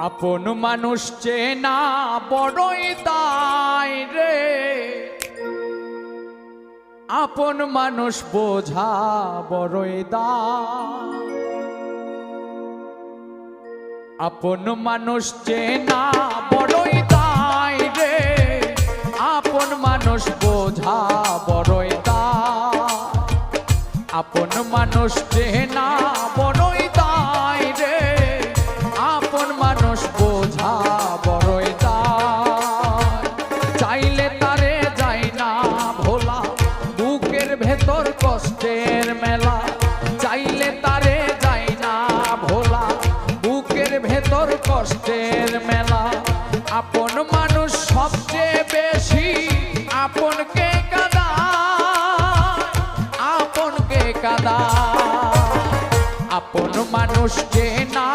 আপন মানুষ চেনা বড়ই দায় রে, আপন মানুষ বোঝা বড়ই দায়। আপন মানুষ চেনা বড়ই দায় রে, আপন মানুষ বোঝা বড়ই দায়। আপন মানুষ চেনা বড়ই দায় রে, আপন মানুষ বোঝা বড়ই দায়। চাইলে তারে যায় না ভোলা, বুকের ভেতর কষ্টের মেলা। চাইলে তারে যায় না ভোলা, বুকের ভেতর কষ্টের মেলা। আপন মানুষ সবচেয়ে বেশি আপনকে কাঁদায়, আপনকে কাঁদায়। আপন মানুষ চেনা